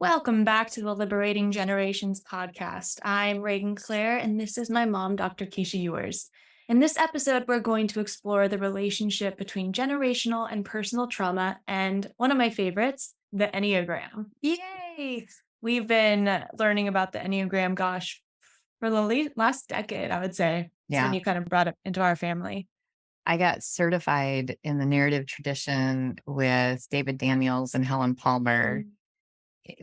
Welcome back to the Liberating Generations podcast. I'm Regan Claire, and this is my mom, Dr. Keesha Ewers. In this episode, we're going to explore the relationship between generational and personal trauma, and one of my favorites, the Enneagram. Yay! We've been learning about the Enneagram, gosh, for the last decade, I would say. It's when Yeah. you kind of brought it into our family. I got certified in the narrative tradition with David Daniels and Helen Palmer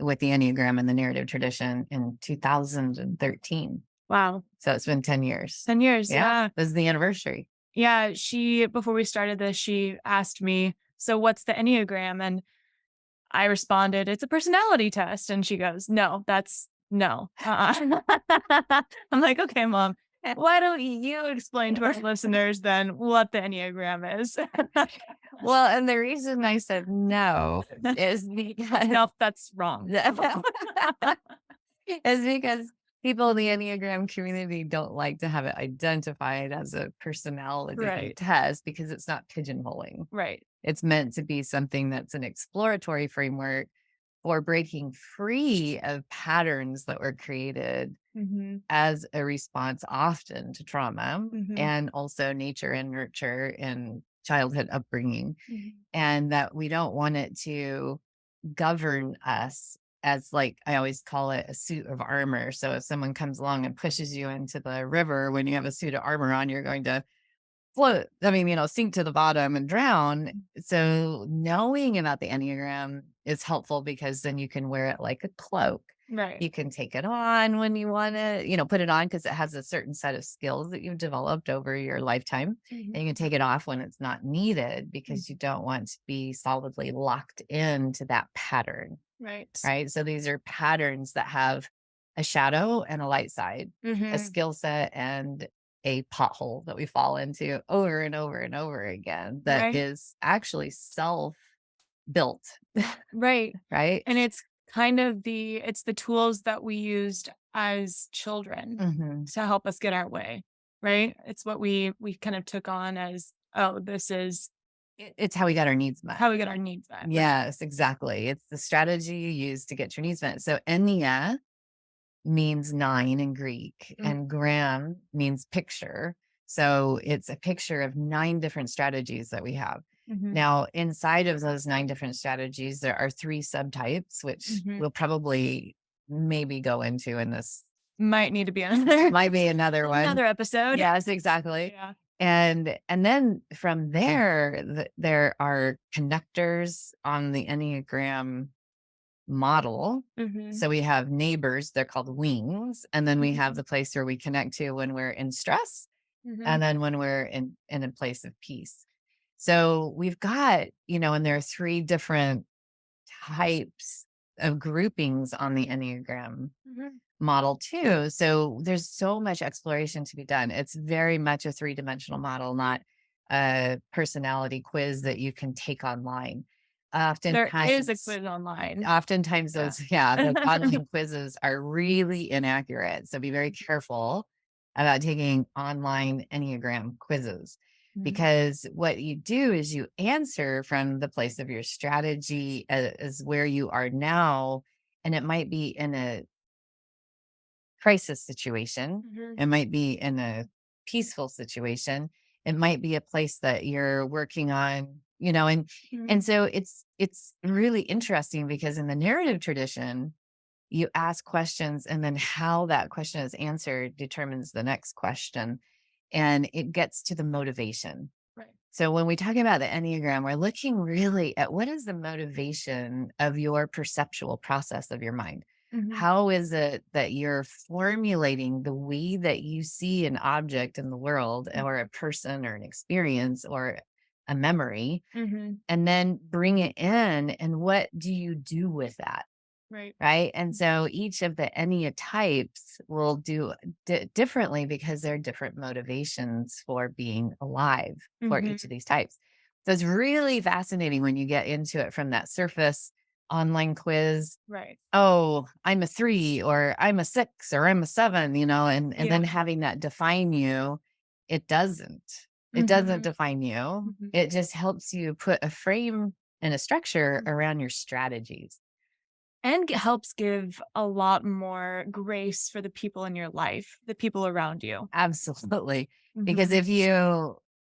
with the Enneagram and the narrative tradition in 2013. Wow. So it's been 10 years. 10 years. Yeah. Yeah. This is the anniversary. Yeah. Before we started this, she asked me, so what's the Enneagram? And I responded, it's a personality test. And she goes, no, that's no. I'm like, okay, mom, why don't you explain to our listeners then what the Enneagram is? Well, and the reason I said no is because No, that's wrong. is because people in the Enneagram community don't like to have it identified as a personality Right. test because it's not pigeonholing. Right. It's meant to be something that's an exploratory framework for breaking free of patterns that were created Mm-hmm. as a response often to trauma Mm-hmm. and also nature and nurture and childhood upbringing. Mm-hmm. And that we don't want it to govern us as, like, I always call it a suit of armor. So if someone comes along and pushes you into the river when you have a suit of armor on, you're going to float, sink to the bottom and drown. So knowing about the Enneagram is helpful because then you can wear it like a cloak. Right. You can take it on when you want to, put it on because it has a certain set of skills that you've developed over your lifetime. Mm-hmm. And you can take it off when it's not needed because you don't want to be solidly locked into that pattern. Right. Right. So these are patterns that have a shadow and a light side, a skill set and a pothole that we fall into over and over and over again that Right. is actually self-built. Right. Right. And it's kind of it's the tools that we used as children Mm-hmm. to help us get our way, right? It's what we kind of took on as, oh, this is It's how we got our needs met. how we get our needs met. Right? Yes, exactly. It's the strategy you use to get your needs met. So Ennea means 9 in Greek and gram means picture. So it's a picture of 9 different strategies that we have. Mm-hmm. Now, inside of those 9 different strategies, there are 3 subtypes, which we'll probably maybe go into in this. Might need to be another Might be another one. another episode. Yes, exactly. Yeah. And then from there, there are connectors on the Enneagram model. Mm-hmm. So we have neighbors, they're called wings. And then we have the place where we connect to when we're in stress and then when we're in a place of peace. So we've got, and there are 3 different types of groupings on the Enneagram model too. So there's so much exploration to be done. It's very much a 3-dimensional model, not a personality quiz that you can take online. There is a quiz online. Oftentimes those online quizzes are really inaccurate. So be very careful about taking online Enneagram quizzes. Because what you do is you answer from the place of your strategy as where you are now. And it might be in a crisis situation. It might be in a peaceful situation. It might be a place that you're working on, and so it's really interesting because in the narrative tradition, you ask questions and then how that question is answered determines the next question. And it gets to the motivation. Right. So when we talk about the Enneagram, we're looking really at what is the motivation of your perceptual process of your mind? How is it that you're formulating the way that you see an object in the world or a person or an experience or a memory, and then bring it in? And what do you do with that? Right. Right. And so each of the Ennea-types will do differently because there are different motivations for being alive for each of these types. So it's really fascinating when you get into it from that surface online quiz. Right. Oh, I'm a 3 or I'm a 6 or I'm a 7, and then having that define you, it doesn't. It doesn't define you. It just helps you put a frame and a structure around your strategies. and helps give a lot more grace for the people in your life, the people around you. Absolutely. Because Mhm.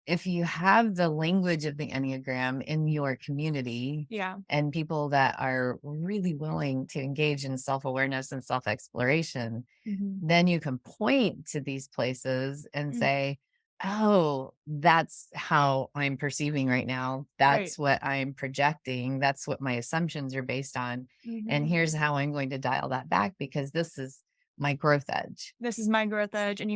if you have the language of the Enneagram in your community Yeah. and people that are really willing to engage in self-awareness and self-exploration, Mhm. then you can point to these places and Mm. say, oh, that's how I'm perceiving right now. Right. That's what I'm projecting. That's what my assumptions are based on. And Mhm. here's how I'm going to dial that back because this is my growth edge. This is my growth edge, and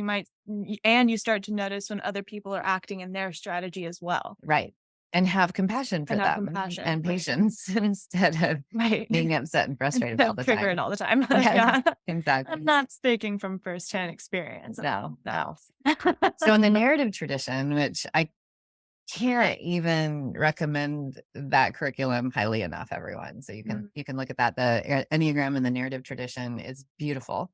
and you start to notice when other people are acting in their strategy as well, Right. And have compassion for and have them compassion. and Right. patience instead of Right. being upset and frustrated all the Trigger it time. all the time. Yes, Yeah. I'm exactly. not speaking from firsthand experience. No, No. no. So in the narrative tradition, which I can't even recommend that curriculum highly enough, everyone. So Mm, you can look at that. The Enneagram in the narrative tradition is beautiful.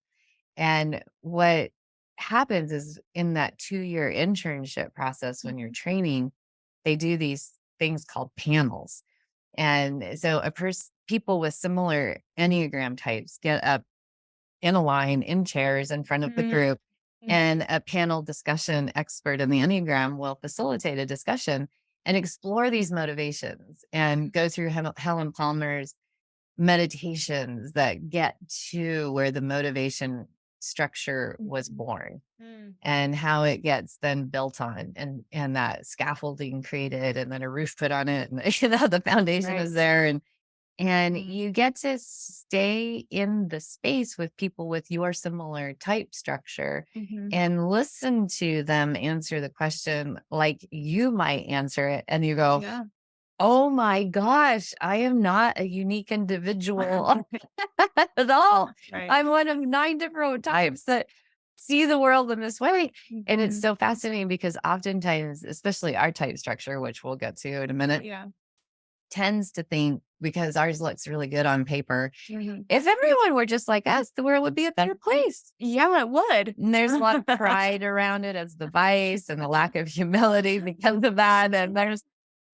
And what happens is in that 2-year internship process when you're mhm, training, they do these things called panels. And so people with similar Enneagram types get up in a line in chairs in front of the mm, group, mhm, and a panel discussion expert in the Enneagram will facilitate a discussion and explore these motivations and go through Helen Palmer's meditations that get to where the motivation structure was mhm, born mm, and how it gets then built on and that scaffolding created and then a roof put on it and the foundation right. is there and Mhm, you get to stay in the space with people with your similar type structure mhm. and listen to them answer the question like you might answer it and you go, Yeah. oh my gosh, I am not a unique individual at all. Right. I'm one of 9 different types that see the world in this way. And it's Mhm. so fascinating because oftentimes, especially our type structure, which we'll get to in a minute, Yeah. tends to think because ours looks really good on paper. Mhm. If everyone were just like us, the world would be a better place. Yeah, it would. And there's a lot of pride around it as the vice and the lack of humility because of that.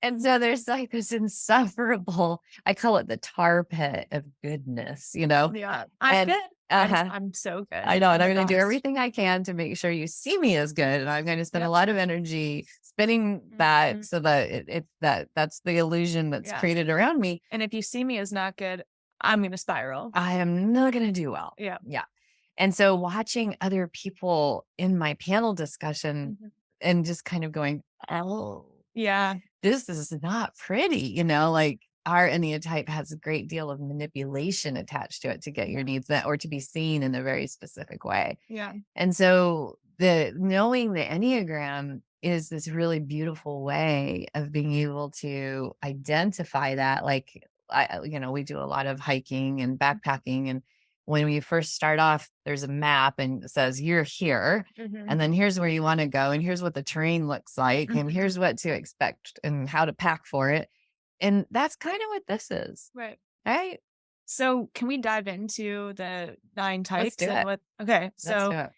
And so there's like this insufferable, I call it the tar pit of goodness, Yeah. I'm And good. uh I'm so I good. know, I'm and I'm the going to do best. everything I can to make sure you see me as good. And I'm going to spend a Yep. lot of energy spinning that Mhm. so that that's the illusion that's Yeah. created around me. And if you see me as not good, I'm gonna spiral. I am not going to do well. Yeah. Yeah. And so watching other people in my panel discussion Mhm. and just kind of going, oh, Yeah. this is not pretty, like our Ennea-type has a great deal of manipulation attached to it to get your Yeah. needs met or to be seen in a very specific way. Yeah. And so the knowing the Enneagram is this really beautiful way of being able to identify that. Like we do a lot of hiking and backpacking. And when you first start off, there's a map and it says you're here. Mhm. And then here's where you want to go. And here's what the terrain looks like. And Mhm. here's what to expect and how to pack for it. And that's kind of what this is. Right. Right. So, can we dive into the 9 Let's do types and it. what okay, Let's do so it.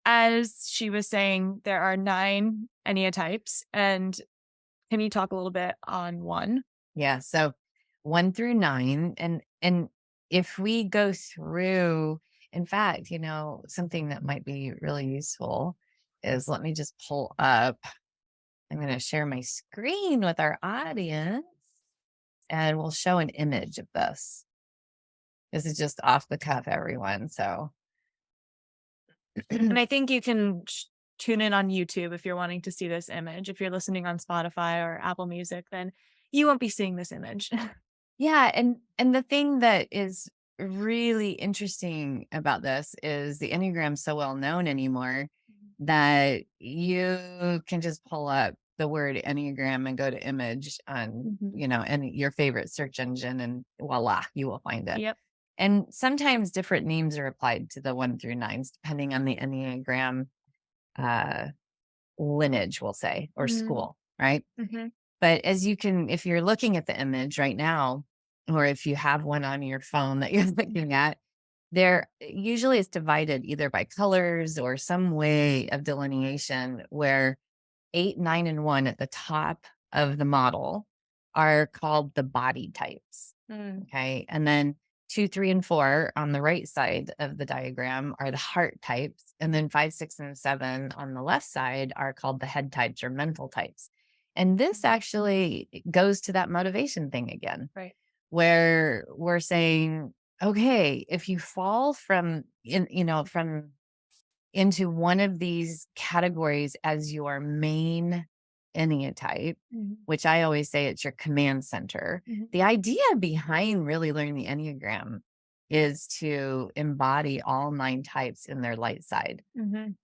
as she was saying, there are 9 Enneatypes, and can you talk a little bit on 1? Yeah. So 1 through 9. And if we go through, in fact, something that might be really useful is let me just pull up. I'm going to share my screen with our audience and we'll show an image of this. This is just off the cuff, everyone. So And I think you can tune in on YouTube if you're wanting to see this image. If you're listening on Spotify or Apple Music, then you won't be seeing this image. yeah, and the thing that is really interesting about this is the Enneagram's so well known anymore that you can just pull up the word Enneagram and go to image on, Mhm. any your favorite search engine and voila, you will find it. Yep. And sometimes different names are applied to the 1 through 9s depending on the Enneagram uh lineage, we'll say, or Mhm. school, right? Mhm. But if you're looking at the image right now, or if you have one on your phone that you're looking at, there usually it's divided either by colors or some way of delineation where 8, 9, and 1 at the top of the model are called the body types. Mm. Okay. And then 2, 3, and 4 on the right side of the diagram are the heart types. And then 5, 6, and 7 on the left side are called the head types or mental types. And this actually goes to that motivation thing again, Right. where we're saying, okay, if you fall from into one of these categories as your main Ennea-type, which I always say it's your command center. The idea behind really learning the Enneagram is to embody all 9 types in their light side,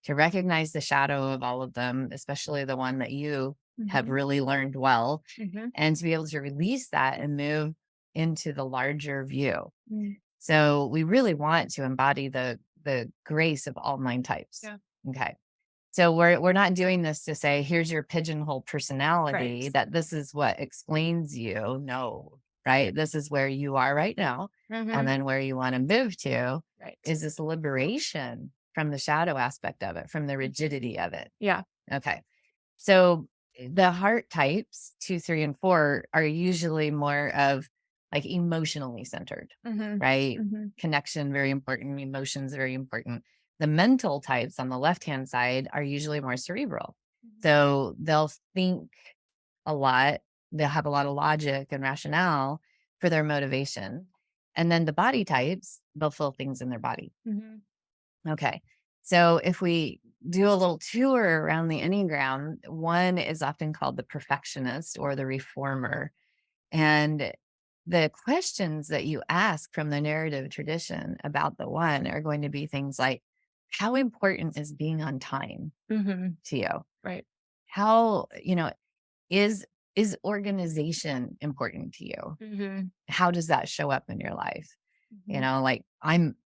to recognize the shadow of all of them, especially the one that you have really learned well, and to be able to release that and move into the larger view. So we really want to embody the grace of all 9 types. Yeah. Okay. So we're not doing this to say, here's your pigeonhole personality, that this is what explains you. No, right? This is where you are right now. And then where you want to move to is this liberation from the shadow aspect of it, from the rigidity of it. Yeah. Okay. So the heart types 2, 3, and 4 are usually more of like emotionally centered, right? Connection, very important. Emotions, very important. The mental types on the left-hand side are usually more cerebral. So they'll think a lot. They'll have a lot of logic and rationale for their motivation. And then the body types, they'll feel things in their body. Okay. So if we do a little tour around the Enneagram, one is often called the perfectionist or the reformer. And the questions that you ask from the narrative tradition about the one are going to be things like, how important is being on time to you? Right. How, is organization important to you? How does that show up in your life? Like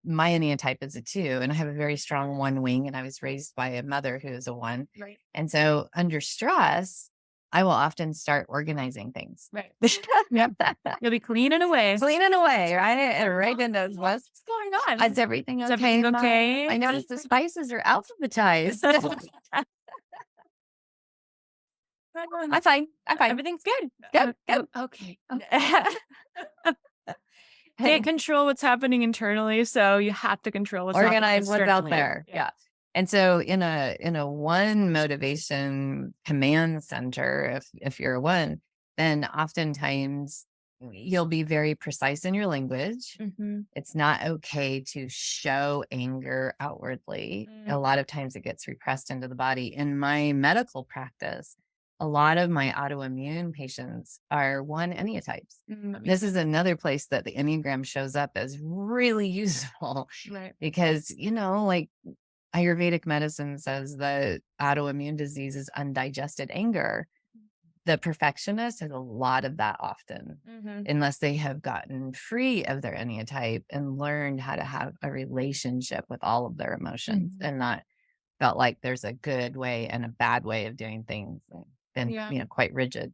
my Ennea-type is a 2, and I have a very strong 1 wing, and I was raised by a mother who is a 1. Right. And so under stress, I will often start organizing things. Right. Yep. You'll be cleaning away. Right? And Reagan knows what's going on. Is everything okay? Everything okay? I noticed the spices are alphabetized. I'm fine. Everything's good. Good. Okay. Can't control what's happening internally, so you have to control what's Organize what's out externally. there. Yeah. And so in a 1 motivation command center, if you're a 1, then oftentimes you'll be very precise in your language. It's not okay to show anger outwardly. A lot of times it gets repressed into the body. In my medical practice, a lot of my autoimmune patients are 1 Ennea-types. This is another place that the Enneagram shows up as really useful, Right. because, like Ayurvedic medicine says that autoimmune disease is undigested anger. The perfectionist has a lot of that often, unless they have gotten free of their Ennea-type and learned how to have a relationship with all of their emotions and not felt like there's a good way and a bad way of doing things, and quite rigid.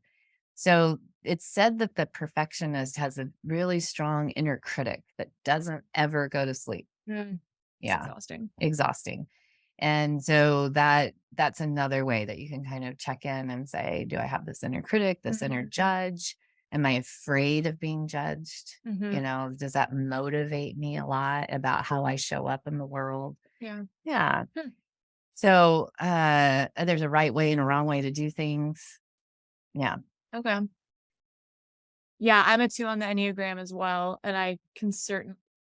So it's said that the perfectionist has a really strong inner critic that doesn't ever go to sleep. Yeah. Exhausting. And so that's another way that you can kind of check in and say, do I have this inner critic, this inner judge? Am I afraid of being judged? Does that motivate me a lot about how I show up in the world? Yeah. So there's a right way and a wrong way to do things. Yeah. Okay. Yeah, I'm a 2 on the Enneagram as well. And I can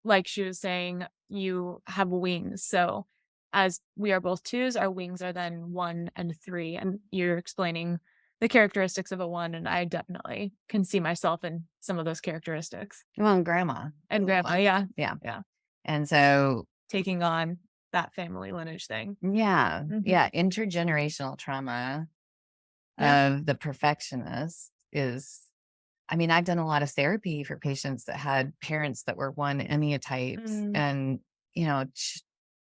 like she was saying, you have wings. So as we are both 2s, our wings are then 1 and 3. And you're explaining the characteristics of a 1. And I definitely can see myself in some of those characteristics. Well, and grandma. Yeah. Yeah. And so taking on that family lineage thing. Yeah. Yeah. Intergenerational trauma of the perfectionist is, I've done a lot of therapy for patients that had parents that were 1 Ennea-types and,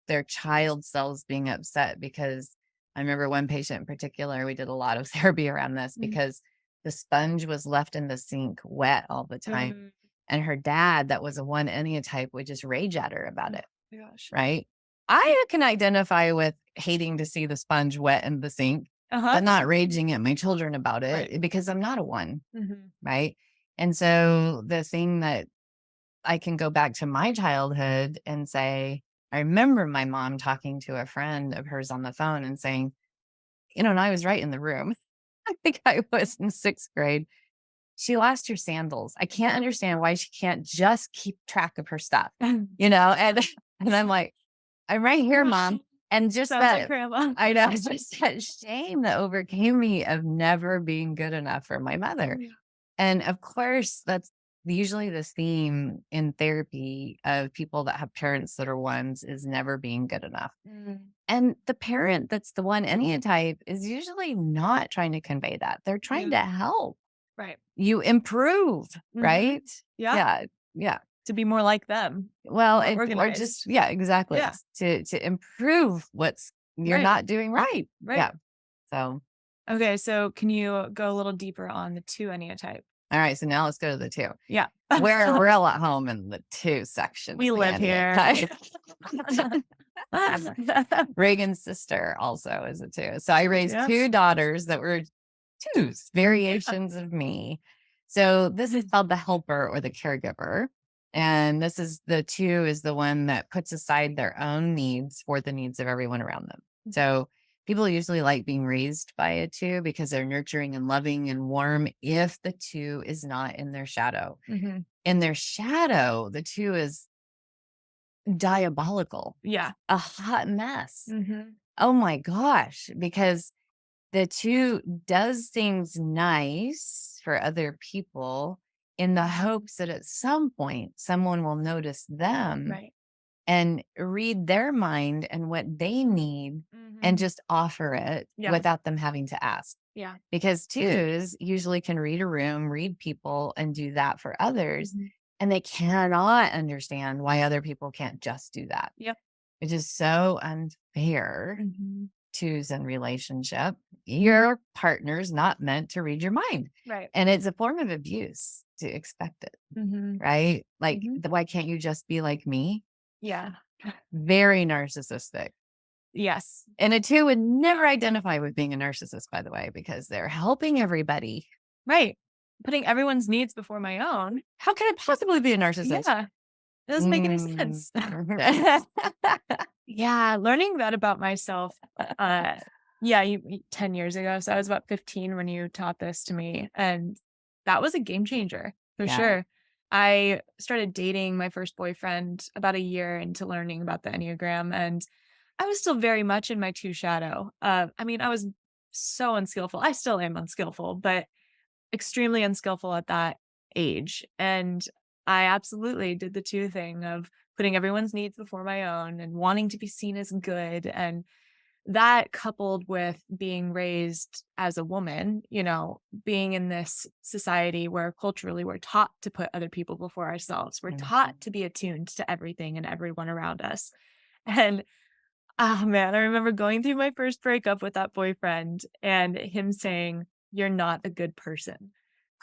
their child selves being upset because I remember one patient in particular, we did a lot of therapy around this because the sponge was left in the sink wet all the time. And her dad, that was a 1 Ennea-type, would just rage at her about it. Gosh. Right. I can identify with hating to see the sponge wet in the sink, but not raging at my children about it because I'm not a 1. Right. And so the thing that I can go back to my childhood and say, I remember my mom talking to a friend of hers on the phone and saying, and I was right in the room. I think I was in 6th grade. She lost her sandals. I can't understand why she can't just keep track of her stuff, and I'm like, I'm right here, mom. And just Sounds like that, grandma. I know, it's just that shame that overcame me of never being good enough for my mother. Yeah. And of course, that's usually the theme in therapy of people that have parents that are ones is never being good enough. And the parent that's the one Ennea-type is usually not trying to convey that. They're trying to help Right. you improve, right? Yeah. Yeah. Yeah. To be more like them. Well, More or organized. just, yeah, exactly. Yeah. To improve what's you're Right. not doing right. Right. Yeah. So, Okay. So can you go a little deeper on the 2 Ennea-type? all right. So now let's go to the 2. Yeah. We're real at home in the 2 section. We of the live here. Ennea-type. Reagan's sister also is a 2. So I raised 2 daughters that were 2s, variations of me. So this is called the helper or the caregiver. And this is the 2 is the one that puts aside their own needs for the needs of everyone around them. So people usually like being raised by a 2 because they're nurturing and loving and warm if the 2 is not in their shadow. In their shadow, the 2 is diabolical. Yeah. A hot mess. Oh my gosh. Because the 2 does things nice for other people in the hopes that at some point someone will notice them and read their mind and what they need and just offer it without them having to ask. Yeah. Because 2s usually can read a room, read people, and do that for others. And they cannot understand why other people can't just do that. Yep. Which is so unfair. 2s in relationship. Your partner's not meant to read your mind. Right. And it's a form of abuse to expect it. Right? Like, why can't you just be like me? Yeah. Very narcissistic. Yes. And a 2 would never identify with being a narcissist, by the way, because they're helping everybody. Right. Putting everyone's needs before my own. How can I possibly be a narcissist? Yeah. It doesn't make any sense. Yeah. Learning that about myself. 10 years ago. So I was about 15 when you taught this to me. And that was a game changer for sure. I started dating my first boyfriend about a year into learning about the Enneagram. And I was still very much in my 2 shadow. I was so unskillful. I still am unskillful, but extremely unskillful at that age. And I absolutely did the 2 thing of putting everyone's needs before my own and wanting to be seen as good. And that coupled with being raised as a woman, being in this society where culturally we're taught to put other people before ourselves. We're taught to be attuned to everything and everyone around us. And oh man, I remember going through my first breakup with that boyfriend and him saying, "You're not a good person."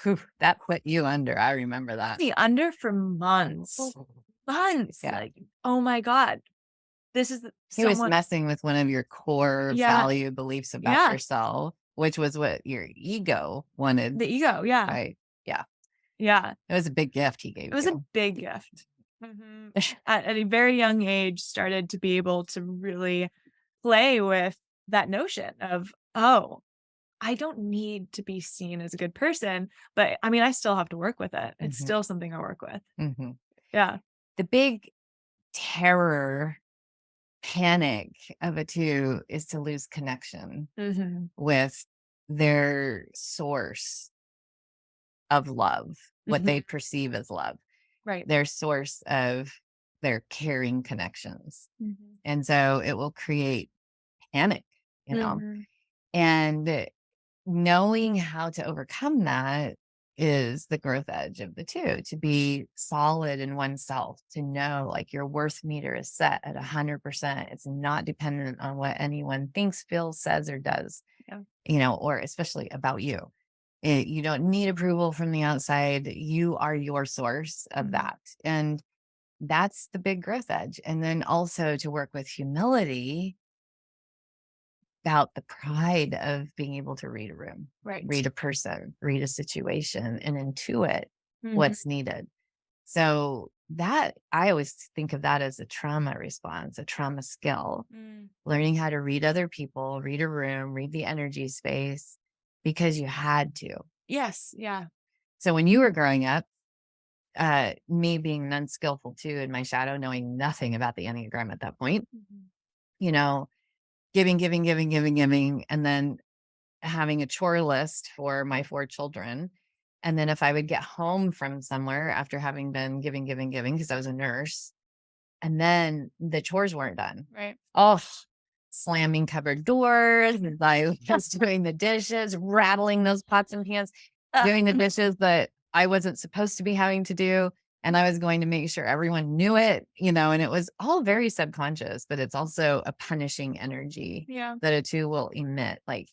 Whew, that put you under. I remember that. The under for months. Months. Yeah. Like, oh my God. This is He was messing with one of your core value beliefs about yourself, which was what your ego wanted. The ego, yeah. Right. Yeah. Yeah. It was a big gift he gave you. It was a big gift. At a very young age, started to be able to really play with that notion of, oh, I don't need to be seen as a good person, but I still have to work with it. It's still something I work with. Yeah. The big terror, panic of a 2 is to lose connection with their source of love, what they perceive as love. Right. Their source of their caring connections. And so it will create panic, and knowing how to overcome that is the growth edge of the 2, to be solid in oneself, to know like your worth meter is set at 100%. It's not dependent on what anyone thinks, feels, says, or does, or especially about you. You don't need approval from the outside. You are your source of that. And that's the big growth edge. And then also to work with humility about the pride of being able to read a room, read a person, read a situation, and intuit what's needed. So that I always think of that as a trauma response, a trauma skill, learning how to read other people, read a room, read the energy space because you had to. Yes. Yeah. So when you were growing up, me being unskillful too in my shadow, knowing nothing about the Enneagram at that point, you know, giving, and then having a chore list for my 4 children. And then if I would get home from somewhere after having been giving, because I was a nurse, and then the chores weren't done. Right. Oh, slamming cupboard doors, as I was doing the dishes, rattling those pots and pans, doing the dishes that I wasn't supposed to be having to do. And I was going to make sure everyone knew it, and it was all very subconscious, but it's also a punishing energy that a 2 will emit. Like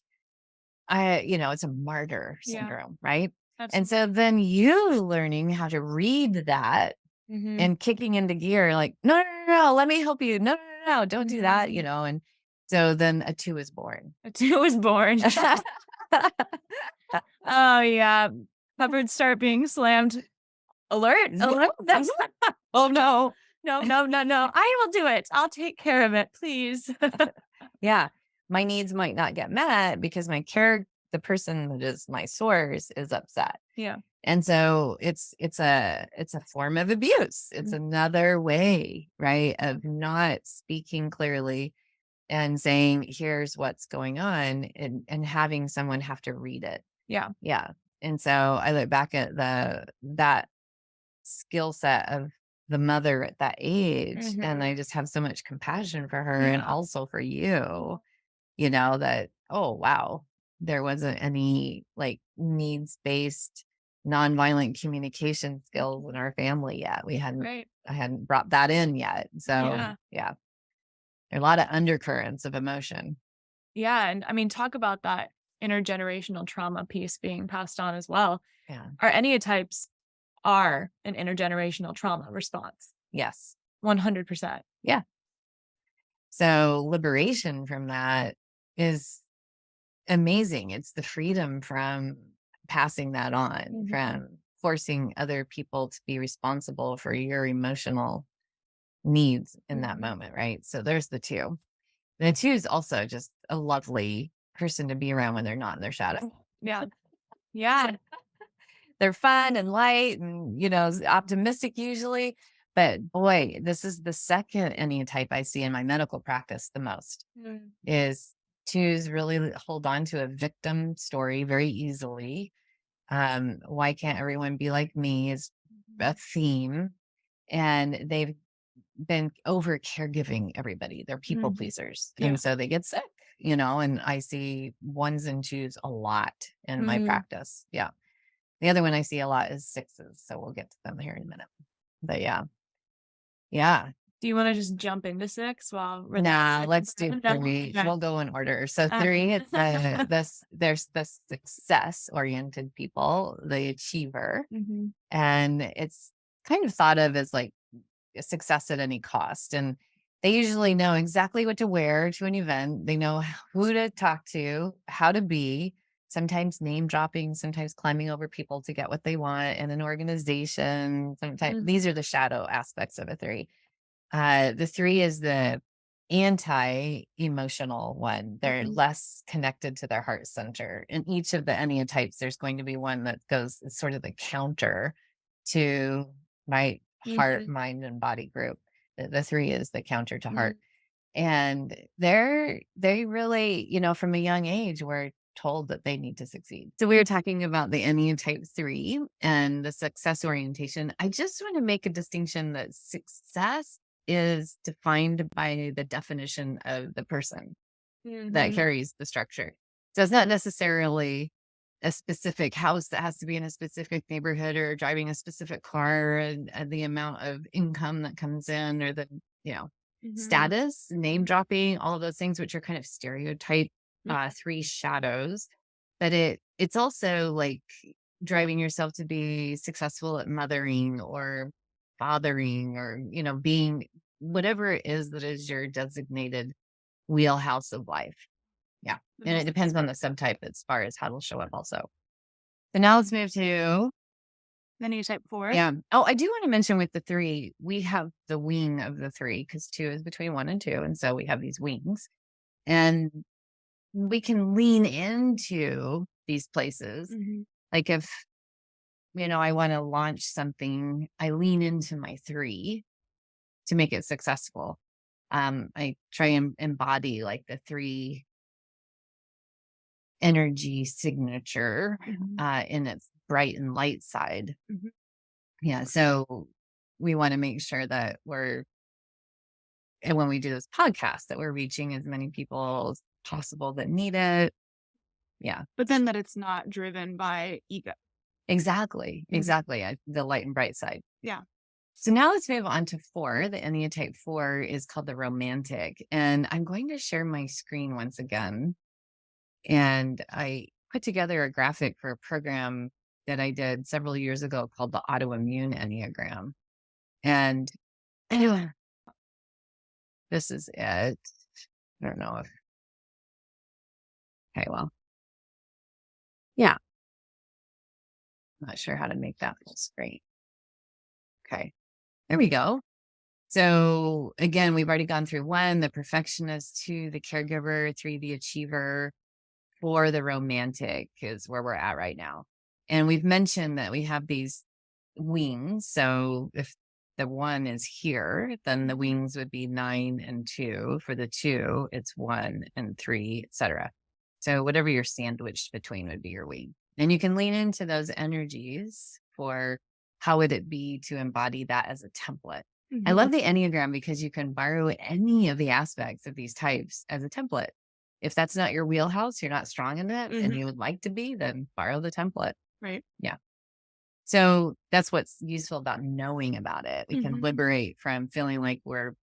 it's a martyr syndrome, right? Absolutely. And so then you learning how to read that and kicking into gear, like, no, let me help you. No, don't do that, and so then a 2 is born. A 2 was born. Oh, yeah. Cupboards start being slammed. Alert. Oh, no. No. I will do it. I'll take care of it, please. Yeah. My needs might not get met because the person that is my source is upset. Yeah. And so it's a form of abuse. It's another way, right, of not speaking clearly and saying, here's what's going on, and having someone have to read it. Yeah. Yeah. And so I look back at that skill set of the mother at that age, and I just have so much compassion for her and also for you, that, oh, wow, there wasn't any like needs-based nonviolent communication skills in our family yet. I hadn't brought that in yet. So yeah, there are a lot of undercurrents of emotion. Yeah. And I mean, talk about that intergenerational trauma piece being passed on as well. Yeah. Our Ennea-types are an intergenerational trauma response. Yes. 100%. Yeah. So liberation from that is amazing. It's the freedom from passing that on, from forcing other people to be responsible for your emotional needs in that moment, right? So there's the 2. The 2 is also just a lovely person to be around when they're not in their shadow. Yeah. Yeah. They're fun and light and, optimistic usually. But boy, this is the second Enneatype I see in my medical practice the most is 2s really hold on to a victim story very easily. Why can't everyone be like me is a theme. And they've been over caregiving everybody. They're people pleasers. And so they get sick, and I see 1s and 2s a lot in my practice. Yeah. The other one I see a lot is 6s. So we'll get to them here in a minute. But yeah. Yeah. Do you want to just jump into 6 while? Nah, let's do 3. We'll go in order. So 3, it's there's the success-oriented people, the achiever. And it's kind of thought of as like success at any cost. And they usually know exactly what to wear to an event. They know who to talk to, how to be, sometimes name dropping, sometimes climbing over people to get what they want in an organization. Sometimes these are the shadow aspects of a 3. The 3 is the anti-emotional one. They're less connected to their heart center. In each of the Ennea-types, there's going to be one that goes sort of the counter to my heart, mind, and body group. The 3 is the counter to heart. And they really, from a young age, were told that they need to succeed. So we were talking about the Enneatype 3 and the success orientation. I just want to make a distinction that success is defined by the definition of the person that carries the structure. So it's not necessarily a specific house that has to be in a specific neighborhood or driving a specific car and the amount of income that comes in or the, status, name dropping, all of those things, which are kind of stereotype 3 shadows. But it's also like driving yourself to be successful at mothering or fathering or, being whatever it is that is your designated wheelhouse of life. Yeah. And it depends on the subtype as far as how it'll show up also. So now let's move to Enneatype 4. Yeah. Oh, I do want to mention with the 3, we have the wing of the 3 because 2 is between 1 and 2. And so we have these wings and we can lean into these places. Like if, I want to launch something, I lean into my 3 to make it successful. I try and embody like the 3 energy signature in its bright and light side. Yeah. So we want to make sure that and when we do this podcast, that we're reaching as many people as possible that need it. Yeah. But then that it's not driven by ego. Exactly. Exactly. The light and bright side. Yeah. So now let's move on to 4. The Enneatype 4 is called the romantic. And I'm going to share my screen once again. And I put together a graphic for a program that I did several years ago called the autoimmune Enneagram. And this is it. I don't know if, okay, well, yeah. I'm not sure how to make that full screen. Okay, there we go. So again, we've already gone through 1, the perfectionist, 2, the caregiver, 3, the achiever, 4, the romantic is where we're at right now. And we've mentioned that we have these wings. So if the 1 is here, then the wings would be 9 and 2. For the 2, it's 1 and 3, etc. So whatever you're sandwiched between would be your wing. And you can lean into those energies for how would it be to embody that as a template. I love the Enneagram because you can borrow any of the aspects of these types as a template. If that's not your wheelhouse, you're not strong in it, and you would like to be, then borrow the template. Right. Yeah. So that's what's useful about knowing about it. We can liberate from feeling like we're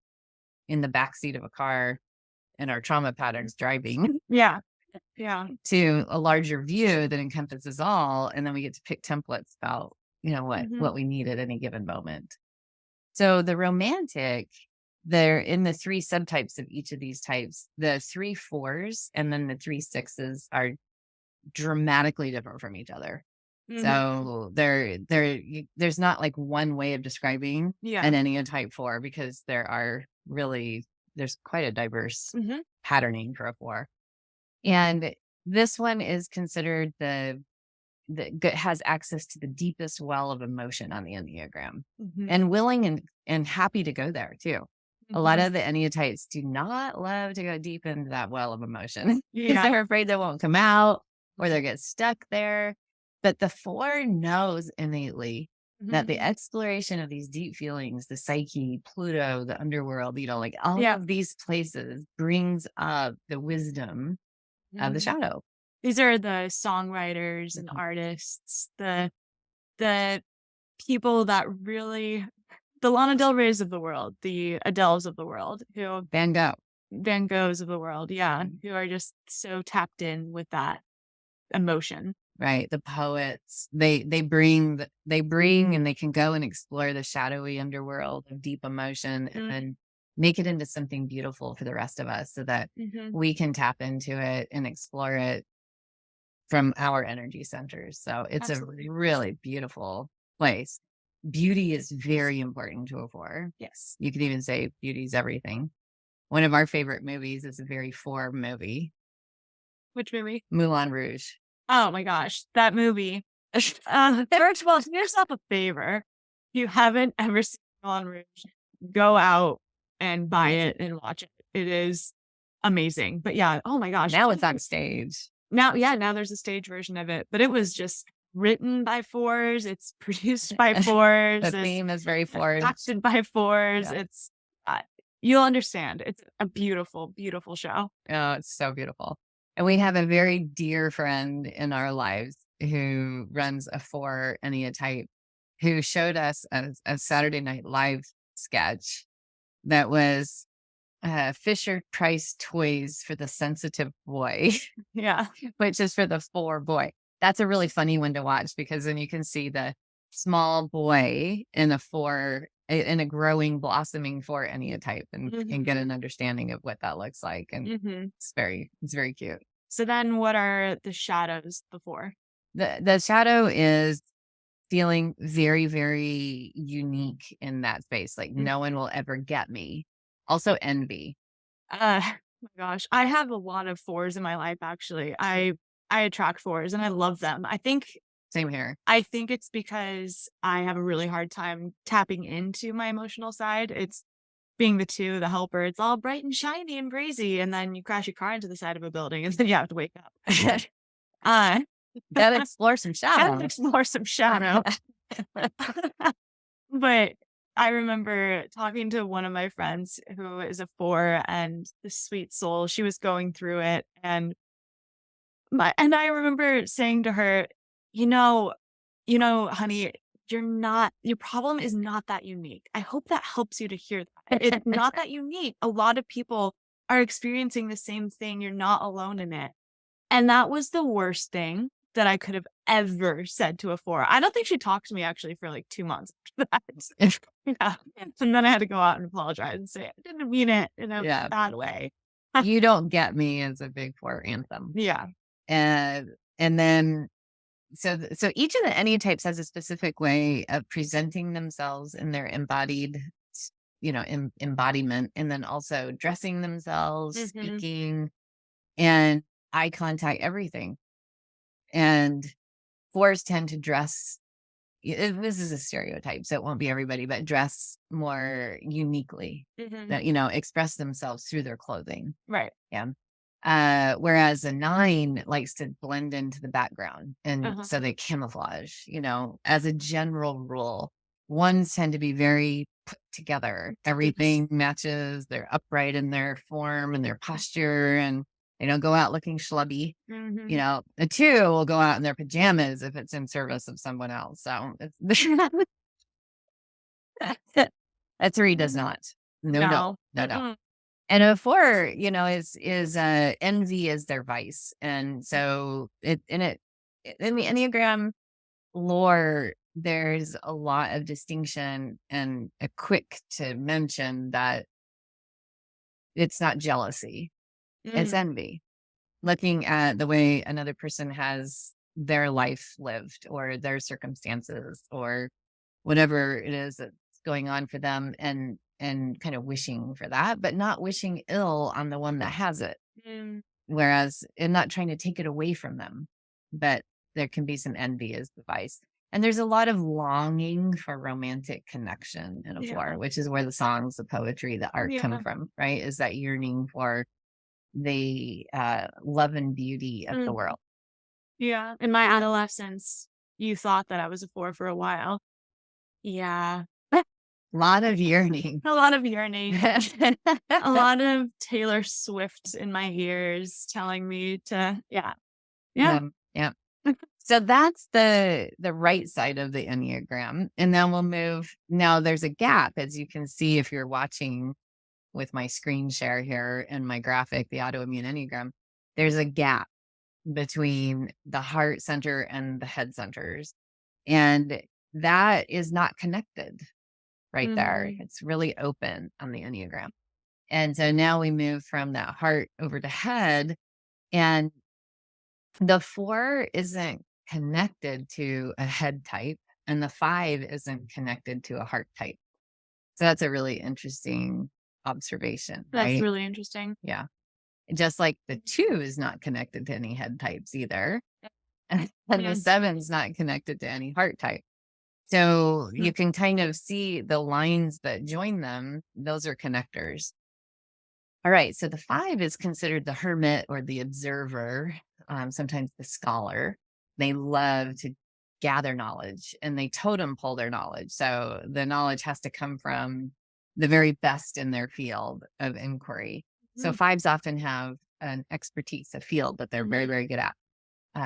in the backseat of a car and our trauma patterns driving. Yeah. Yeah. To a larger view that encompasses all. And then we get to pick templates about, what we need at any given moment. So the romantic, they're in the 3 subtypes of each of these types. The 3 4s and then the 3 6s are dramatically different from each other. So there's not like one way of describing an Enneatype 4 because there's quite a diverse patterning for a 4. And this one is considered has access to the deepest well of emotion on the Enneagram and willing and happy to go there too. A lot of the Enneatypes do not love to go deep into that well of emotion because they're afraid they won't come out or they'll get stuck there. But the 4 knows innately that the exploration of these deep feelings, the psyche, Pluto, the underworld, like all of these places brings up the wisdom of the shadow. These are the songwriters and artists, the people that really, the Lana Del Rey's of the world, the Adeles of the world, Van Goghs of the world, who are just so tapped in with that emotion. Right. The poets, they bring and they can go and explore the shadowy underworld of deep emotion and make it into something beautiful for the rest of us so that we can tap into it and explore it from our energy centers. So it's a really beautiful place. Beauty is very important to a 4. Yes. You could even say beauty is everything. One of our favorite movies is a very 4 movie. Which movie? Moulin Rouge. Oh my gosh, that movie. First of all, do yourself a favor. If you haven't ever seen Moulin Rouge, go out and buy it and watch it. It is amazing. But yeah, oh my gosh. Now it's on stage. Now there's a stage version of it, but it was just written by 4s. It's produced by 4s. The theme is very 4s. Acted by 4s. Yeah. It's, you'll understand. It's a beautiful, beautiful show. Oh, it's so beautiful. And we have a very dear friend in our lives who runs a 4 Ennea-type who showed us a Saturday Night Live sketch that was Fisher Price toys for the sensitive boy. Yeah. Which is for the 4 boy. That's a really funny one to watch because then you can see the small boy in a growing, blossoming 4 Ennea-type and get an understanding of what that looks like. And it's very cute. So then what are the shadows before? The shadow is feeling very, very unique in that space. Like no one will ever get me. Also envy. Oh my gosh. I have a lot of fours in my life, actually. I attract fours and I love them. Same here. I think it's because I have a really hard time tapping into my emotional side. It's being the two, the helper. It's all bright and shiny and breezy, and then you crash your car into the side of a building, and then you have to wake up. Uh, Gotta explore some gotta shadow. explore some shadow. But I remember talking to one of my friends who is a four, and the sweet soul, she was going through it, and I remember saying to her, honey, your problem is not that unique. I hope that helps you to hear that. It's not that unique. A lot of people are experiencing the same thing. You're not alone in it." And that was the worst thing that I could have ever said to a four. I don't think she talked to me actually for like 2 months after that. Yeah. And then I had to go out and apologize and say, "I didn't mean it in a Yeah. bad way." You don't get me as a big four anthem. Yeah. And then so each of the Enneatypes has a specific way of presenting themselves in their embodied, embodiment, and then also dressing themselves, Mhm. speaking, and eye contact, everything. And fours tend to dress. This is a stereotype, so it won't be everybody, but dress more uniquely. Mhm. That express themselves through their clothing. Right. Yeah. Whereas a 9 likes to blend into the background. And so they camouflage, as a general rule. 1s tend to be very put together. Everything matches. They're upright in their form and their posture, and they don't go out looking schlubby. Mhm. A 2 will go out in their pajamas if it's in service of someone else. So a 3 does not. No, no, No. no, no. Mm-mm. And a 4, is envy is their vice. And so in the Enneagram lore, there's a lot of distinction, and a quick to mention that it's not jealousy, it's Mm. envy. Looking at the way another person has their life lived, or their circumstances, or whatever it is that's going on for them, and kind of wishing for that, but not wishing ill on the one that has it. Mm. Whereas, and not trying to take it away from them, but there can be some envy as the vice. And there's a lot of longing for romantic connection in a Yeah. 4, which is where the songs, the poetry, the art come Yeah. from, right? Is that yearning for the love and beauty of the Mm. world. Yeah. In my adolescence, you thought that I was a four for a while. Yeah. A lot of yearning. A lot of yearning. A lot of Taylor Swift in my ears telling me to, yeah. Yeah. Yeah. So that's the right side of the Enneagram. And then we'll move. Now there's a gap, as you can see if you're watching with my screen share here and my graphic, the autoimmune Enneagram. There's a gap between the heart center and the head centers. And that is not connected right there. Mhm. It's really open on the Enneagram. And so now we move from that heart over to head. And the 4 isn't connected to a head type, and the 5 isn't connected to a heart type. So that's a really interesting observation, That's right? really interesting. Yeah. Just like the 2 is not connected to any head types either. And the Yeah. 7's not connected to any heart type. So you can kind of see the lines that join them. Those are connectors. All right. So the 5 is considered the hermit or the observer, sometimes the scholar. They love to gather knowledge, and they totem pole their knowledge. So the knowledge has to come from the very best in their field of inquiry. So 5s often have an expertise, a field that they're very, very good at.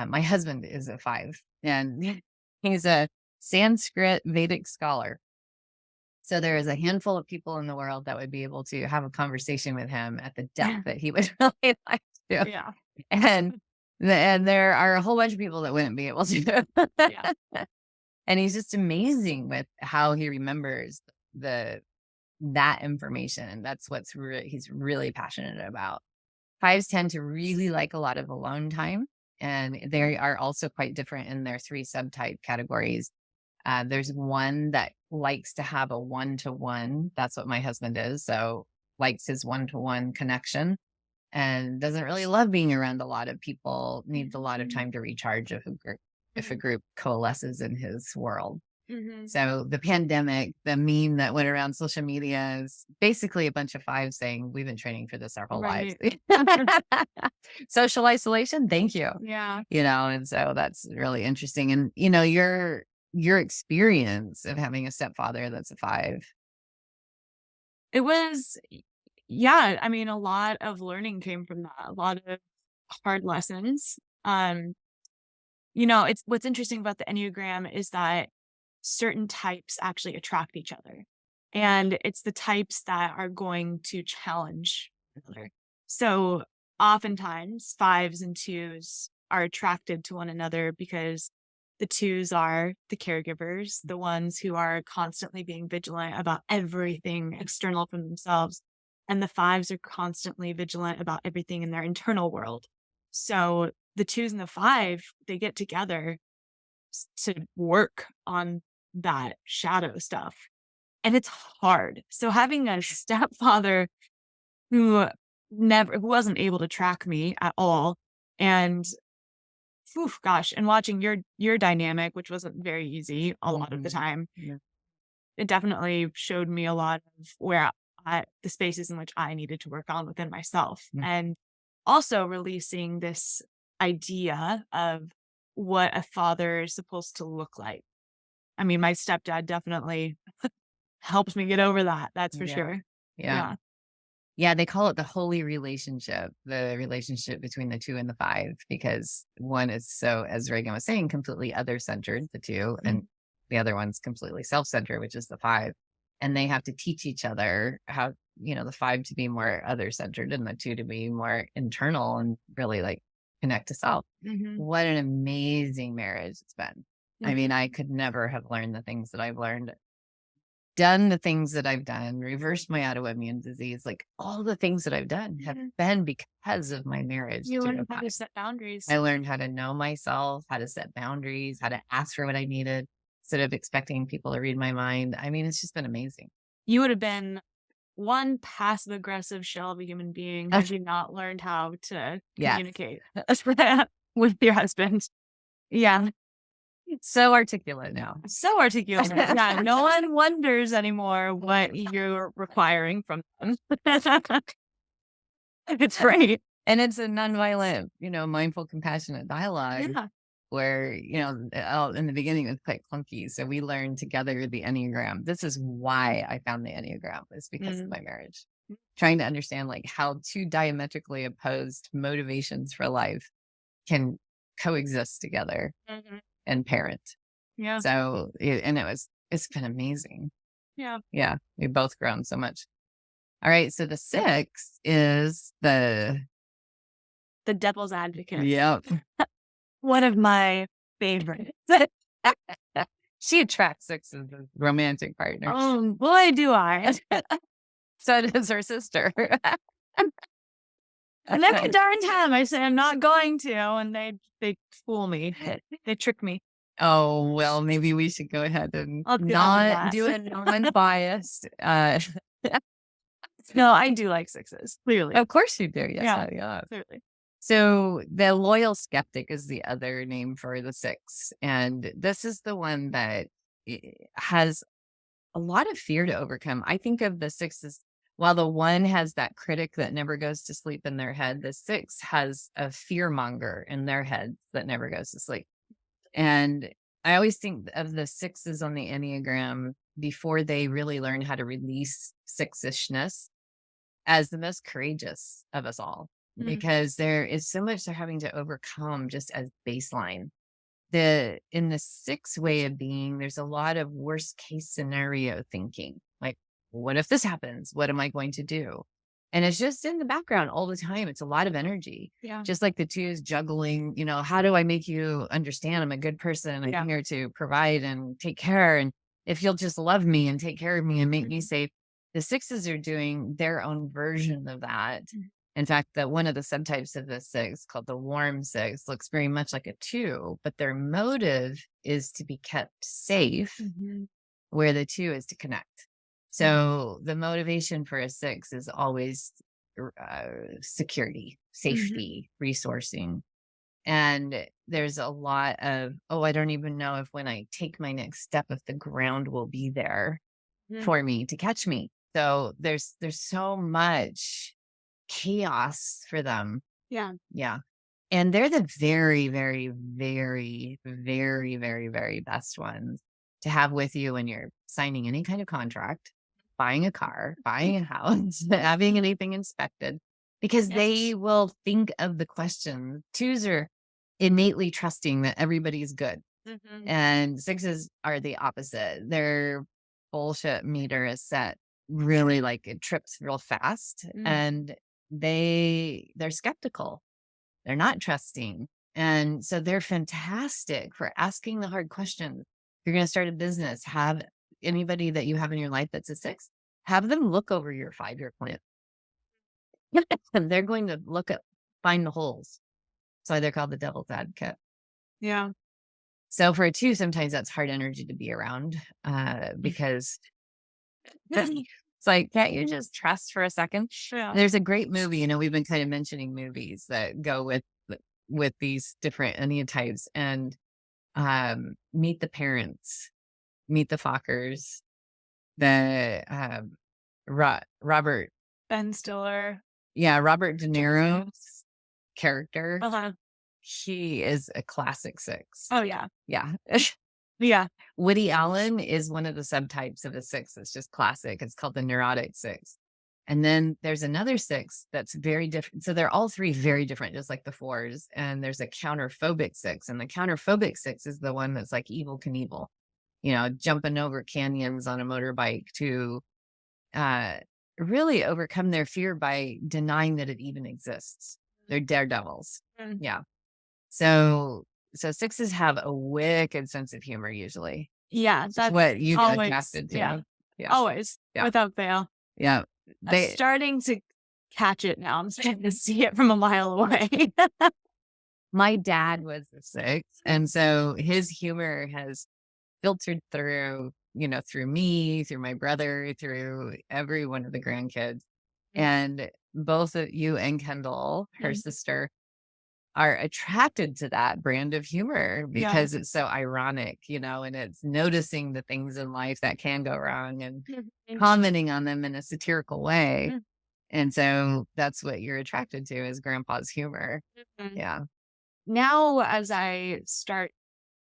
My husband is a 5, and he's a Sanskrit Vedic scholar. So there is a handful of people in the world that would be able to have a conversation with him at the depth that he would really like to. Yeah. And there are a whole bunch of people that wouldn't be able to. Yeah. And he's just amazing with how he remembers that information. And that's what's he's really passionate about. 5s tend to really like a lot of alone time, and they are also quite different in their 3 subtype categories. There's one that likes to have a one-to-one. That's what my husband is. So likes his one-to-one connection and doesn't really love being around a lot of people, needs a lot of time to recharge if a group coalesces in his world. So the pandemic, the meme that went around social media is basically a bunch of fives saying, we've been training for this our whole lives. Social isolation. Thank you. Yeah. And so that's really interesting. And, your experience of having a stepfather that's a five. It was, yeah. I mean, a lot of learning came from that, a lot of hard lessons. It's what's interesting about the Enneagram is that certain types actually attract each other. And it's the types that are going to challenge each other. So oftentimes fives and twos are attracted to one another because the twos are the caregivers, the ones who are constantly being vigilant about everything external from themselves. And the fives are constantly vigilant about everything in their internal world. So the twos and the five, they get together to work on that shadow stuff. And it's hard. So having a stepfather who wasn't able to track me at all, and and watching your dynamic, which wasn't very easy a lot of the time, it definitely showed me a lot of the spaces in which I needed to work on within myself. And also releasing this idea of what a father is supposed to look like. I mean, my stepdad definitely helped me get over that. That's for sure. Yeah. Yeah, they call it the holy relationship, the relationship between the 2 and the 5, because one is, so as Regan was saying, completely other-centered, the 2, and the other one's completely self-centered, which is the 5. And they have to teach each other how, the 5 to be more other-centered and the 2 to be more internal and really connect to self. What an amazing marriage it's been. I mean, I could never have learned the things that I've learned, done the things that I've done, reversed my autoimmune disease. All the things that I've done have been because of my marriage. You learned how to set boundaries. I learned how to know myself, how to set boundaries, how to ask for what I needed instead of expecting people to read my mind. I mean, it's just been amazing. You would have been one passive aggressive shell of a human being had you not learned how to communicate with your husband. Yeah. So articulate now. So articulate. Yeah. No one wonders anymore what you're requiring from them. It's great. And it's a nonviolent, mindful, compassionate dialogue where, in the beginning it was quite clunky. So we learned together the Enneagram. This is why I found the Enneagram, is because of my marriage. Trying to understand how two diametrically opposed motivations for life can coexist together and parent. Yeah. So, it's been amazing. Yeah. Yeah. We've both grown so much. All right. So the 6 is the devil's advocate. Yep. One of my favorites. She attracts 6s as romantic partners. Oh, boy, do I. So does her sister. And every darn time I say I'm not going to, and they fool me. They trick me. Oh, well, maybe we should go ahead and not do a non-biased. No, I do like 6s, clearly. Of course you do. Yes, yeah, clearly. So the loyal skeptic is the other name for the 6. And this is the one that has a lot of fear to overcome. I think of the 6s, while the 1 has that critic that never goes to sleep in their head, the 6 has a fear monger in their head that never goes to sleep. And I always think of the 6s on the Enneagram before they really learn how to release 6-ishness as the most courageous of us all, because there is so much they're having to overcome just as baseline. In the 6 way of being, there's a lot of worst case scenario thinking. What if this happens? What am I going to do? And it's just in the background all the time. It's a lot of energy. Yeah. Just like the 2 is juggling, how do I make you understand I'm a good person? I'm here to provide and take care. And if you'll just love me and take care of me and make me safe. The 6s are doing their own version of that In fact, that one of the subtypes of the 6 called the warm 6 looks very much like a 2, but their motive is to be kept safe, where the 2 is to connect. So the motivation for a 6 is always security, safety, resourcing. And there's a lot of, oh, I don't even know if when I take my next step, if the ground will be there for me to catch me. So there's so much chaos for them. Yeah. Yeah. And they're the very, very, very, very, very, very best ones to have with you when you're signing any kind of contract, buying a car, buying a house, having anything inspected, because they will think of the questions. 2s are innately trusting that everybody's good. And 6s are the opposite. Their bullshit meter is set really like it trips real fast, and they're skeptical. They're not trusting. And so they're fantastic for asking the hard questions. If you're going to start a business, have anybody that you have in your life that's a 6, have them look over your 5-year plan. And they're going to find the holes. That's why they're called the devil's advocate. Yeah. So for a 2, sometimes that's hard energy to be around because it's like, can't you just trust for a second? Yeah. There's a great movie, we've been kind of mentioning movies that go with these different Ennea-types, and Meet the Parents, Meet the Fockers, the Robert Ben Stiller. Yeah, Robert De Niro's character. Uh-huh. He is a classic 6. Oh, yeah. Yeah. Yeah. Woody Allen is one of the subtypes of a 6 that's just classic. It's called the neurotic 6. And then there's another 6 that's very different. So they're all 3 very different, just like the 4s. And there's a counterphobic 6. And the counterphobic 6 is the one that's like Evel Knievel, jumping over canyons on a motorbike to really overcome their fear by denying that it even exists. They're daredevils. Yeah. So 6s have a wicked sense of humor usually. Yeah. That's what you always, adapted to. Yeah. Yeah. Always. Yeah. Without fail. Yeah. I'm starting to catch it now. I'm starting to see it from a mile away. My dad was a 6. And so his humor has filtered through, through me, through my brother, through every one of the grandkids. And both of you and Kendall, her sister, are attracted to that brand of humor because it's so ironic, and it's noticing the things in life that can go wrong and commenting on them in a satirical way. And so that's what you're attracted to is grandpa's humor. Yeah. Now, as I start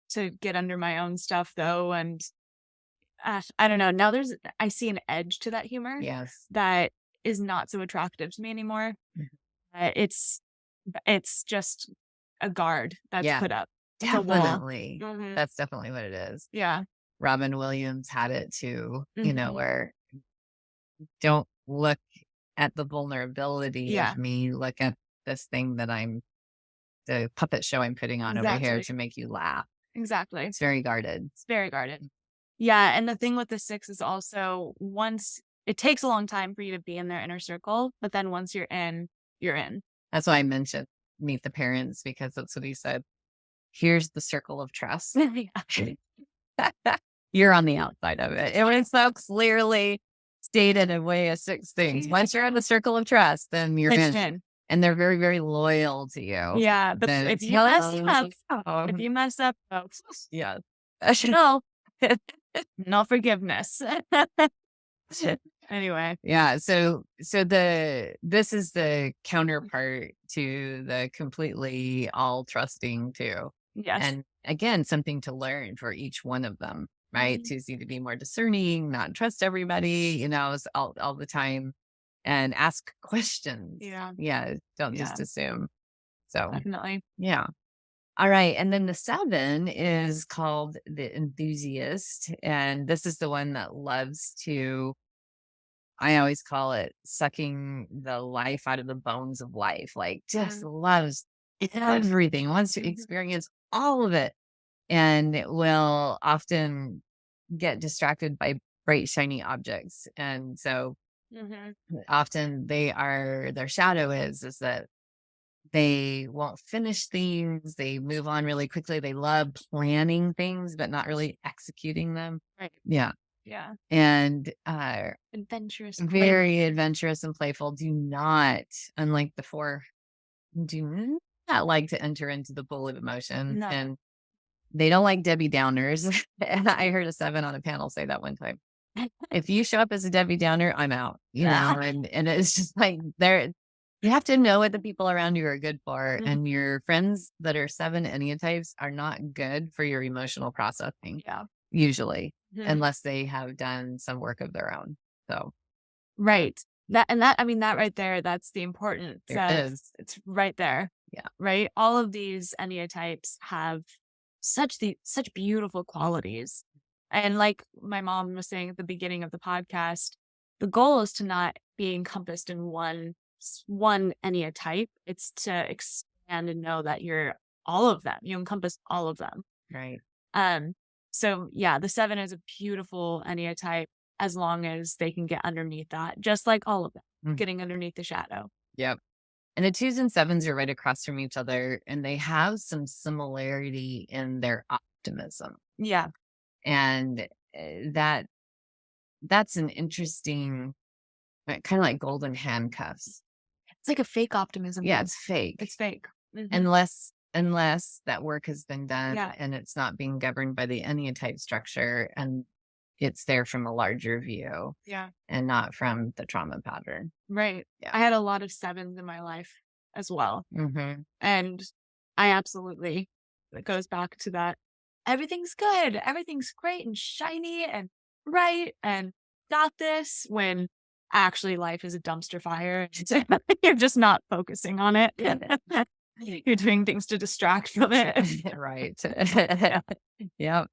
to get under my own stuff though, and I don't know, now I see an edge to that humor. Yes. That is not so attractive to me anymore. It's just a guard that's put up. Definitely. That's definitely what it is. Yeah. Robin Williams had it too, where don't look at the vulnerability of me, look at this thing that the puppet show I'm putting on over here to make you laugh. Exactly. It's very guarded. It's very guarded. Yeah. And the thing with the 6 is also it takes a long time for you to be in their inner circle, but then once you're in, you're in. That's why I mentioned Meet the Parents, because that's what he said. Here's the circle of trust. You're on the outside of it. It was so clearly stated in way of 6 things. Once you're in the circle of trust, then you're in. And they're very, very loyal to you. Yeah. But if you mess up, folks. Yeah. No forgiveness. Anyway. Yeah. So this is the counterpart to the completely all trusting too. Yes. And again, something to learn for each one of them, right? To see to be more discerning, not trust everybody, all the time, and ask questions. Yeah. Yeah. Don't just assume. So definitely. Yeah. All right. And then the 7 is called the Enthusiast. And this is the one that loves to, I always call it sucking the life out of the bones of life, like just loves everything, wants to experience all of it, and will often get distracted by bright, shiny objects. And so Often their shadow is that they won't finish things. They move on really quickly. They love planning things, but not really executing them. Right. Yeah. Yeah. And Adventurous. very adventurous and playful. Do not, unlike the four, do not like to enter into the pool of emotion. No. And they don't like Debbie Downers. And I heard a 7 on a panel say that one time. If you show up as a Debbie Downer, I'm out, and it's just like you have to know what the people around you are good for. And your friends that are 7 Ennea-types are not good for your emotional processing. Yeah. Usually, unless they have done some work of their own. So, right. That right there, that's the importance. It's right there. Yeah. Right. All of these Ennea-types have such beautiful qualities. And like my mom was saying at the beginning of the podcast, the goal is to not be encompassed in one Ennea-type. It's to expand and know that you're all of them. You encompass all of them. right. So yeah, the 7 is a beautiful Ennea-type as long as they can get underneath that, just like all of them, getting underneath the shadow. Yep. And the 2s and 7s are right across from each other, and they have some similarity in their optimism. Yeah. And that's an interesting, kind of like golden handcuffs. It's like a fake optimism. Yeah, it's fake. It's fake. Unless that work has been done, Yeah. and it's not being governed by the Ennea-type structure, and it's there from a larger view. Yeah. And not from the trauma pattern. Right. Yeah. I had a lot of 7s in my life as well. And I absolutely, it goes back to that. Everything's good. Everything's great and shiny and bright and got this, when actually life is a dumpster fire. You're just not focusing on it. You're doing things to distract from it. Right. Yep.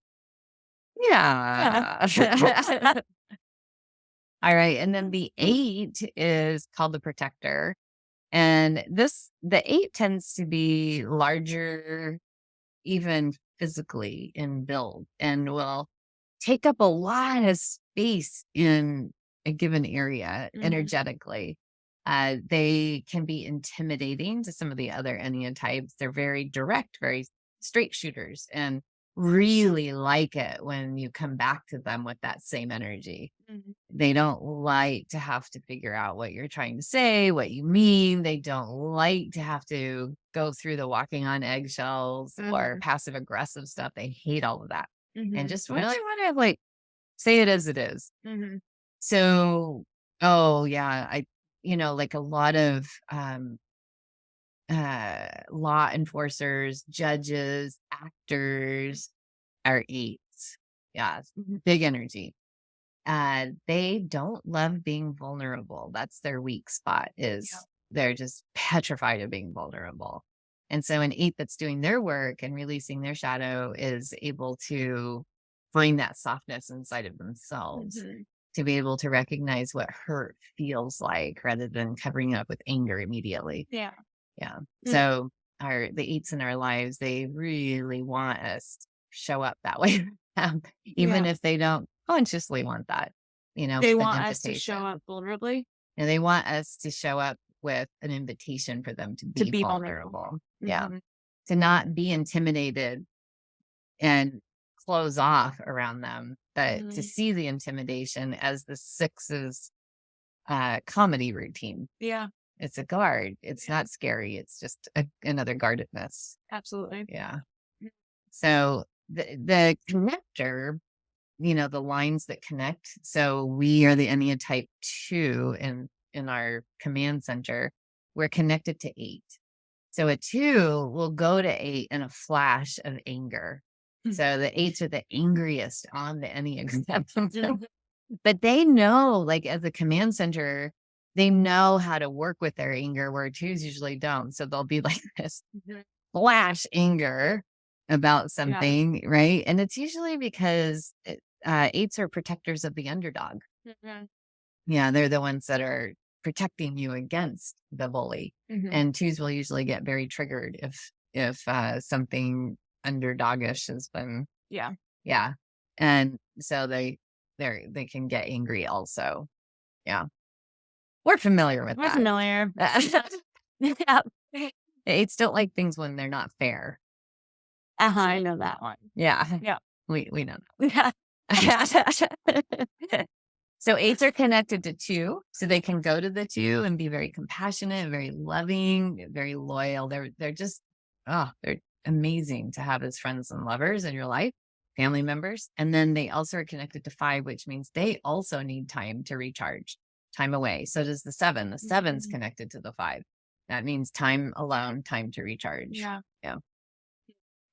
Yeah. All right. And then the 8 is called the protector. And the 8 tends to be larger, even physically in build, and will take up a lot of space in a given area energetically. They can be intimidating to some of the other Ennea-types. They're very direct, very straight shooters, and really like it when you come back to them with that same energy. They don't like to have to figure out what you're trying to say, what you mean. They don't like to have to go through the walking on eggshells or passive aggressive stuff. They hate all of that, and just really want to say it as it is. So, oh yeah, like a lot of law enforcers, judges, actors are 8s. Yeah, big energy. They don't love being vulnerable. That's their weak spot, is they're just petrified of being vulnerable. And so an 8 that's doing their work and releasing their shadow is able to bring that softness inside of themselves, to be able to recognize what hurt feels like, rather than covering it up with anger immediately. Yeah. Yeah. So the 8s in our lives, they really want us to show up that way, even if they don't consciously want that. They want us to show up vulnerably. And they want us to show up with an invitation for them to be vulnerable. Yeah. To not be intimidated and close off around them, but to see the intimidation as the 6's comedy routine. Yeah. It's a guard. It's not scary. It's just another guardedness. Absolutely. Yeah. So the connector, the lines that connect. So we are the Ennea-type 2 in our command center. We're connected to 8. So a 2 will go to 8 in a flash of anger. So the 8s are the angriest on the Enneagram. But they know, like, as a command center, they know how to work with their anger, where 2s usually don't. So they'll be like this flash anger about something, right? And it's usually because 8s are protectors of the underdog. Yeah, they're the ones that are protecting you against the bully. And 2s will usually get very triggered if something underdogish has been. Yeah. And so they can get angry also. Yeah. We're familiar with We're that. familiar. Yeah. Eights don't like things when they're not fair. I know that one. Yeah. Yeah. We know Yeah. that. So eights are connected to 2, so they can go to the 2 and be very compassionate, very loving, very loyal. They're just they're amazing to have as friends and lovers in your life, family members. And then they also are connected to 5, which means they also need time to recharge, time away. So does the 7. The 7's connected to the 5. That means time alone, time to recharge. Yeah. Yeah.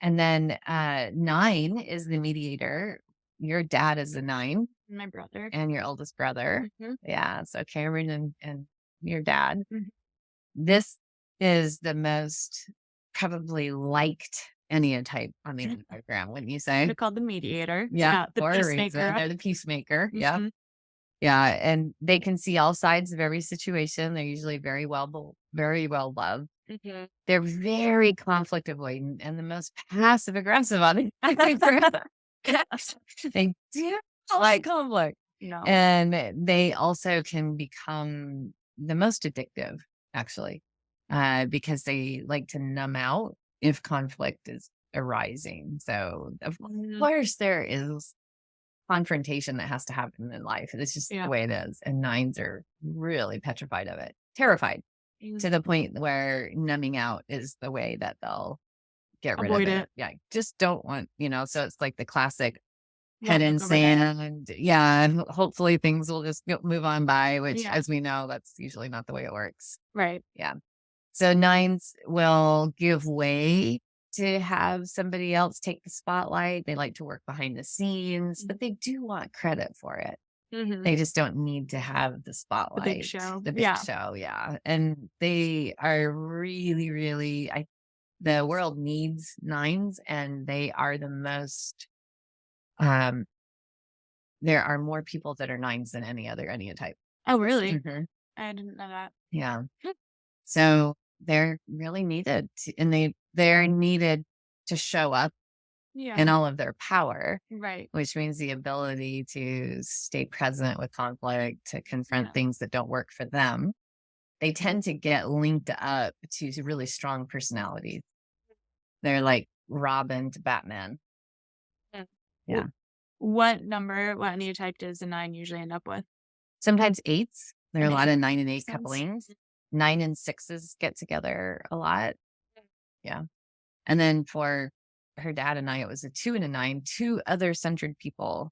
And then 9 is the mediator. Your dad is a 9. My brother. And your oldest brother. Yeah. So Cameron and your dad. Mhm. This is the most probably liked Ennea-type on the Enneagram, wouldn't you say? They're called the mediator. Yeah. The For a reason. peacemaker. They're the peacemaker. Yeah. Mhm. Yeah. And they can see all sides of every situation. They're usually very well loved. They're very conflict avoidant and the most passive aggressive on the Enneagram. They do like conflict. No. And they also can become the most addictive, actually, because they like to numb out if conflict is arising. So, of course, there is confrontation that has to happen in life. It's just the way it is. And 9s are really petrified of it, terrified to the point where numbing out is the way that they'll get rid Avoid of it. it. Yeah. Just don't want, so it's like the classic head in sand. Yeah. And hopefully things will just move on by, which as we know, that's usually not the way it works. Right. Yeah. So 9s will give way to have somebody else take the spotlight. They like to work behind the scenes, but they do want credit for it. They just don't need to have the spotlight. The big show. The big show. Yeah. And they are really, really, the world needs 9s, and they are the most, there are more people that are 9s than any other Ennea-type. Oh, really? I didn't know that. Yeah. So they're really needed and they're needed to show up in all of their power, Right. which means the ability to stay present with conflict, to confront things that don't work for them. They tend to get linked up to really strong personalities. They're like Robin to Batman. Yeah. What Enneatype does a 9 usually end up with? Sometimes 8s. There are a lot of 9 and 8 Sense. couplings. 9 and 6s get together a lot. Yeah. And then for her dad and I, it was a 2 and a 9, 2 other centered people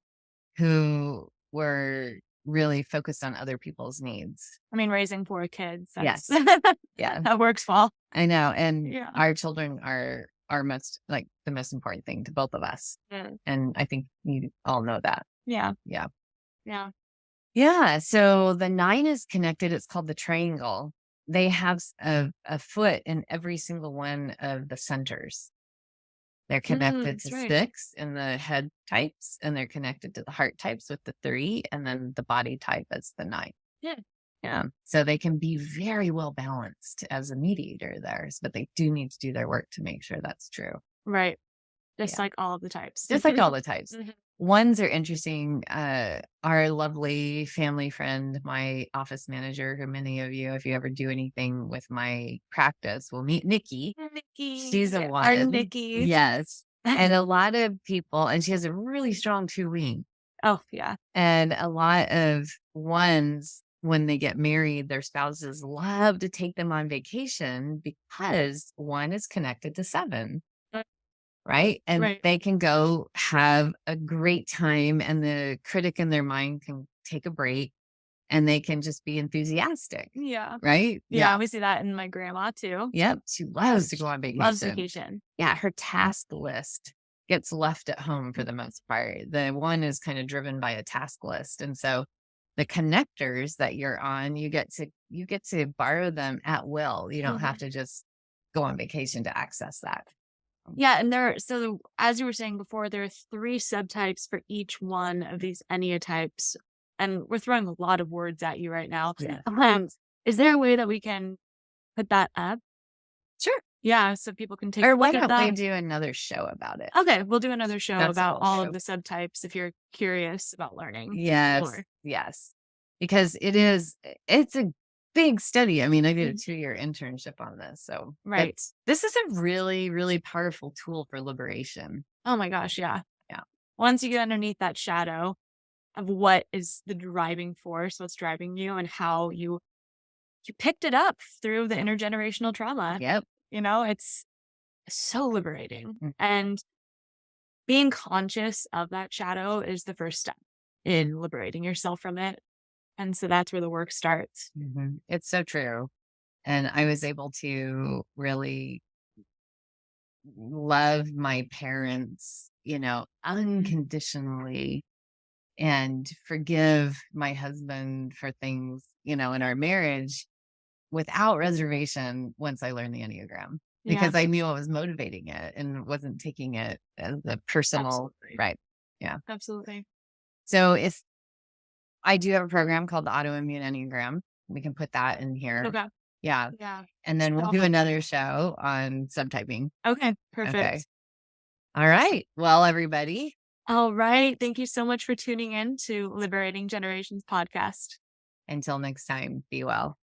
who were really focused on other people's needs. I mean, raising 4 kids. Yes. Yeah. That works well. I know. And our children are the most important thing to both of us. And I think you all know that. Yeah. Yeah. Yeah. Yeah. So the 9 is connected. It's called the triangle. They have a foot in every single one of the centers. They're connected to 6 in the head types, and they're connected to the heart types with the 3, and then the body type is the 9. Yeah. So they can be very well balanced as a mediator there, but they do need to do their work to make sure that's true. Right. Just like all of the types. Just like all the types. 1s are interesting. Our lovely family friend, my office manager, who many of you, if you ever do anything with my practice, will meet Nikki. Nikki. She's a 1. Our Nikki. Yes. And a lot of people, and she has a really strong 2 wing. Oh, yeah. And a lot of 1s, when they get married, their spouses love to take them on vacation because 1 is connected to 7. Right. And they can go have a great time, and the critic in their mind can take a break, and they can just be enthusiastic. Yeah. Right. Yeah. We see that in my grandma too. Yep. She loves to go on vacation. Loves vacation. Yeah. Her task list gets left at home for the most part. The 1 is kind of driven by a task list. And so the connectors that you're on, you get to borrow them at will. You don't have to just go on vacation to access that. Yeah. And so as you were saying before, there are 3 subtypes for each one of these Enneatypes. And we're throwing a lot of words at you right now. Yeah. Is there a way that we can put that up? Sure. Yeah. So people can take Or a why look at don't we that. do another show about it? Okay. We'll do another show That's about a whole all show. of the subtypes if you're curious about learning. Yes. more. Yes. Because it's a big study. I mean, I did a 2-year internship on this. So Right. this is a really, really powerful tool for liberation. Oh my gosh. Yeah. Yeah. Once you get underneath that shadow of what is the driving force, what's driving you, and how you picked it up through the intergenerational trauma. Yep. It's so liberating. Mm. And being conscious of that shadow is the first step in liberating yourself from it. And so that's where the work starts. It's so true. And I was able to really love my parents, unconditionally, and forgive my husband for things, in our marriage without reservation once I learned the Enneagram, because I knew I was motivating it and wasn't taking it as a personal, Absolutely. right. Yeah. Absolutely. So if I do have a program called the Autoimmune Enneagram, we can put that in here. Okay. Yeah. Yeah. And then we'll do another show on subtyping. Okay. Perfect. Okay. All right. Well, everybody. All right. Thank you so much for tuning in to Liberating Generations podcast. Until next time, be well.